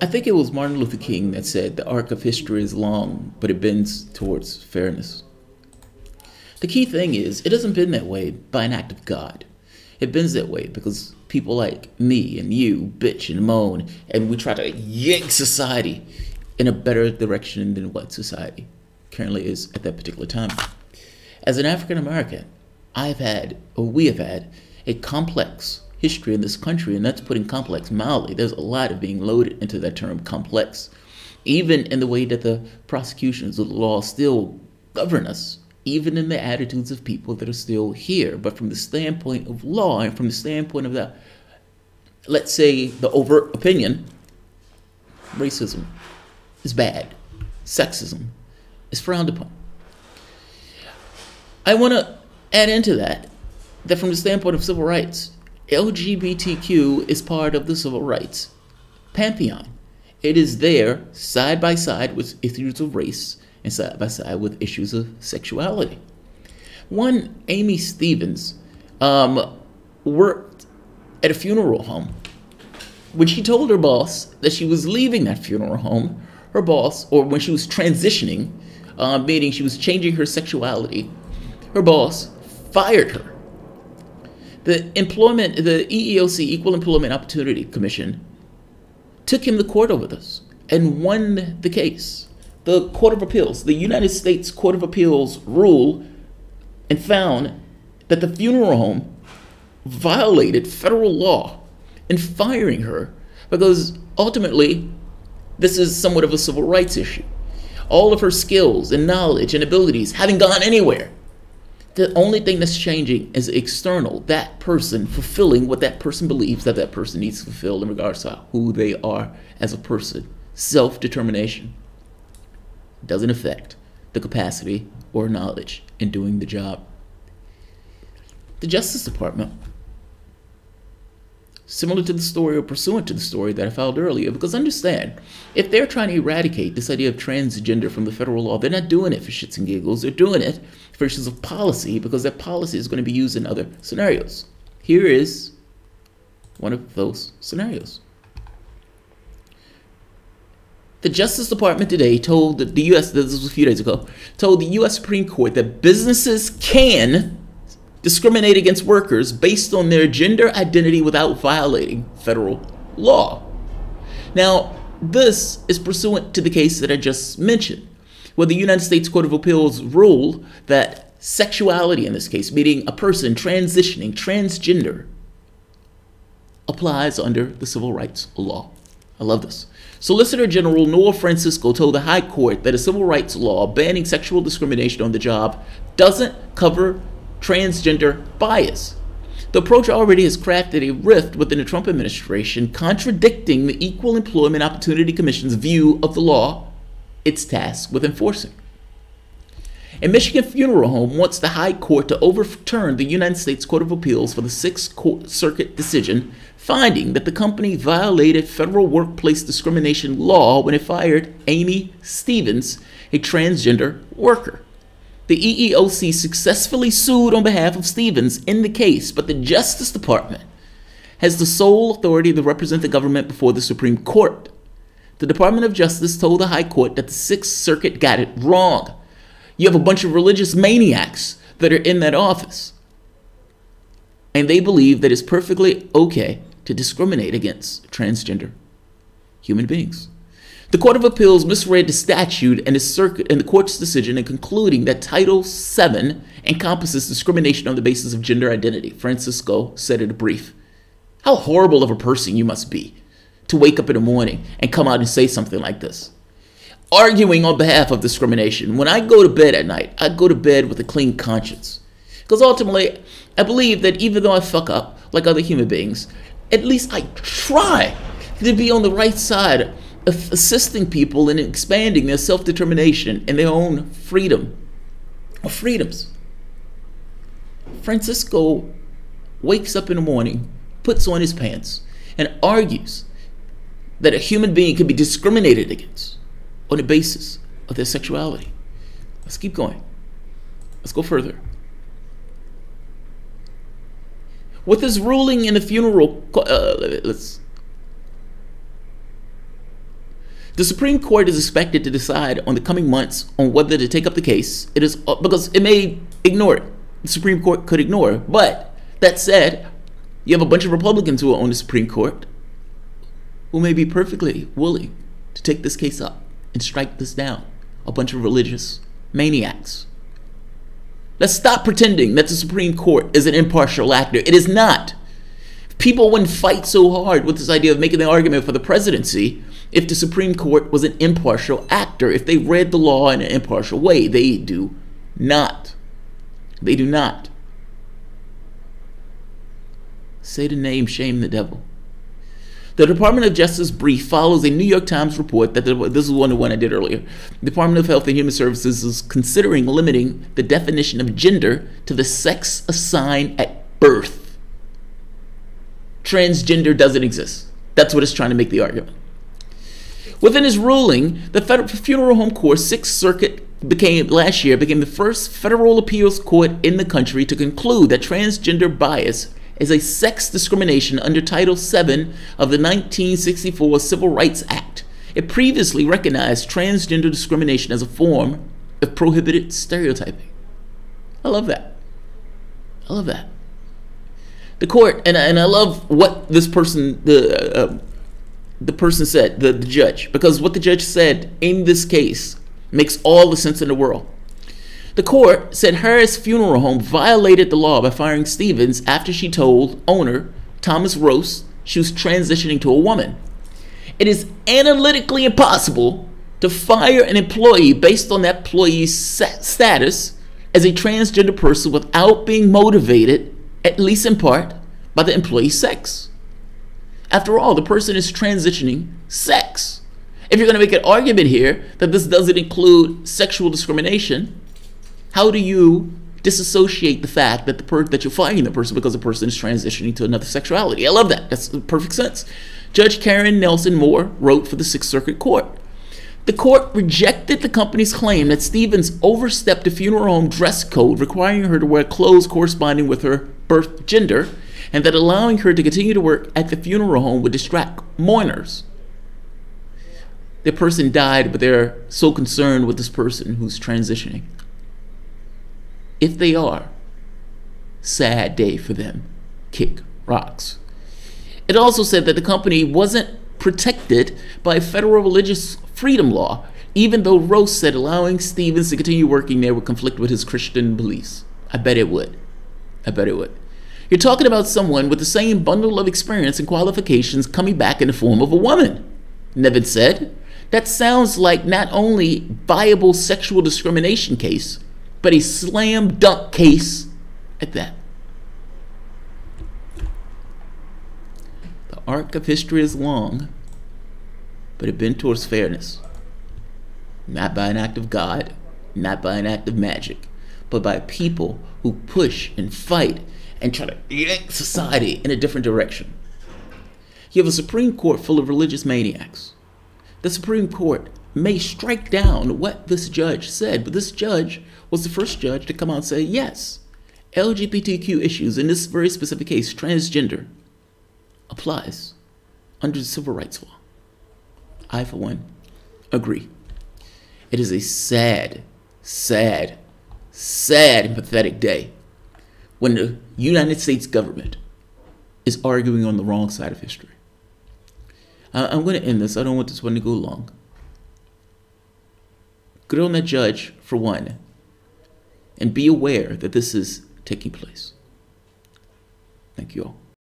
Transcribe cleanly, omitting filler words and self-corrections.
I think it was Martin Luther King that said the arc of history is long, but it bends towards fairness. The key thing is, it doesn't bend that way by an act of God. It bends that way because people like me and you bitch and moan, and we try to yank society in a better direction than what society currently is at that particular time. As an African American, we have had a complex history in this country, and that's putting complex mildly. There's a lot of being loaded into that term complex, even in the way that the prosecutions of the law still govern us, even in the attitudes of people that are still here. But from the standpoint of law and from the standpoint of the, let's say, the overt opinion, racism is bad. Sexism is frowned upon. I want to add into that from the standpoint of civil rights, LGBTQ is part of the civil rights pantheon. It is there side by side with issues of race and side by side with issues of sexuality. One, Amy Stevens, worked at a funeral home. When she told her boss that she was leaving that funeral home, her boss, or when she was transitioning, meaning she was changing her sexuality, her boss fired her. The EEOC, Equal Employment Opportunity Commission, took him to court over this and won the case. The Court of Appeals, the United States Court of Appeals, ruled and found that the funeral home violated federal law in firing her because ultimately this is somewhat of a civil rights issue. All of her skills and knowledge and abilities haven't gone anywhere. The only thing that's changing is external, that person fulfilling what that person believes that that person needs to fulfill in regards to who they are as a person. Self-determination doesn't affect the capacity or knowledge in doing the job. The Justice Department, similar to the story or pursuant to the story that I filed earlier, because understand, if they're trying to eradicate this idea of transgender from the federal law, they're not doing it for shits and giggles. They're doing it for issues of policy because that policy is going to be used in other scenarios. Here is one of those scenarios. The Justice Department today told the U.S., this was a few days ago, told the U.S. Supreme Court that businesses can discriminate against workers based on their gender identity without violating federal law. Now, this is pursuant to the case that I just mentioned, where the United States Court of Appeals ruled that sexuality, in this case, meaning a person transitioning, transgender, applies under the civil rights law. I love this. Solicitor General Noah Francisco told the High Court that a civil rights law banning sexual discrimination on the job doesn't cover transgender bias. The approach already has crafted a rift within the Trump administration, contradicting the Equal Employment Opportunity Commission's view of the law it's tasked with enforcing. A Michigan funeral home wants the High Court to overturn the United States Court of Appeals for the Sixth Circuit decision, finding that the company violated federal workplace discrimination law when it fired Amy Stevens, a transgender worker. The EEOC successfully sued on behalf of Stevens in the case, but the Justice Department has the sole authority to represent the government before the Supreme Court. The Department of Justice told the High Court that the Sixth Circuit got it wrong. You have a bunch of religious maniacs that are in that office, and they believe that it's perfectly okay to discriminate against transgender human beings. The Court of Appeals misread the statute and the court's decision in concluding that Title VII encompasses discrimination on the basis of gender identity. Francisco said in a brief, "How horrible of a person you must be to wake up in the morning and come out and say something like this. Arguing on behalf of discrimination. When I go to bed at night, I go to bed with a clean conscience. Because ultimately, I believe that even though I fuck up like other human beings, at least I try to be on the right side of assisting people in expanding their self-determination and their own freedom or freedoms." Francisco wakes up in the morning, puts on his pants, and argues that a human being can be discriminated against on the basis of their sexuality. Let's keep going. Let's go further. With his ruling in the funeral, The Supreme Court is expected to decide on the coming months on whether to take up the case. It is because it may ignore it. The Supreme Court could ignore it. But that said, you have a bunch of Republicans who are on the Supreme Court who may be perfectly willing to take this case up and strike this down. A bunch of religious maniacs. Let's stop pretending that the Supreme Court is an impartial actor. It is not. People wouldn't fight so hard with this idea of making the argument for the presidency if the Supreme Court was an impartial actor, if they read the law in an impartial way. They do not. They do not. Say the name, shame the devil. The Department of Justice brief follows a New York Times report that this is the one I did earlier. The Department of Health and Human Services is considering limiting the definition of gender to the sex assigned at birth. Transgender doesn't exist. That's what it's trying to make the argument. Within his ruling, the Federal Funeral Home Court, Sixth Circuit, last year became the first federal appeals court in the country to conclude that transgender bias is a sex discrimination under Title VII of the 1964 Civil Rights Act. It previously recognized transgender discrimination as a form of prohibited stereotyping. I love that. I love that. The court, and I love what this person, the person said, the judge, because what the judge said in this case makes all the sense in the world. The court said Harris Funeral Home violated the law by firing Stevens after she told owner Thomas Rose she was transitioning to a woman. It is analytically impossible to fire an employee based on that employee's status as a transgender person without being motivated, at least in part, by the employee's sex. After all, the person is transitioning sex. If you're going to make an argument here that this doesn't include sexual discrimination, how do you disassociate the fact that that you're firing the person because the person is transitioning to another sexuality? I love that. That's perfect sense. Judge Karen Nelson Moore wrote for the Sixth Circuit Court. The court rejected the company's claim that Stevens overstepped the funeral home dress code requiring her to wear clothes corresponding with her birth gender, and that allowing her to continue to work at the funeral home would distract mourners. The person died, but they're so concerned with this person who's transitioning. If they are, sad day for them. Kick rocks. It also said that the company wasn't protected by federal religious freedom law, even though Rose said allowing Stevens to continue working there would conflict with his Christian beliefs. I bet it would. I bet it would. You're talking about someone with the same bundle of experience and qualifications coming back in the form of a woman, Nevin said. That sounds like not only viable sexual discrimination case, but a slam dunk case at that. The arc of history is long, but it bent towards fairness. Not by an act of God, not by an act of magic, but by people who push and fight and try to yank society in a different direction. You have a Supreme Court full of religious maniacs. The Supreme Court may strike down what this judge said, but this judge was the first judge to come out and say, yes, LGBTQ issues, in this very specific case, transgender, applies under the civil rights law. I, for one, agree. It is a sad, sad, sad and pathetic day when the United States government is arguing on the wrong side of history. I'm going to end this. I don't want this one to go long. Good on that judge, for one, and be aware that this is taking place. Thank you all.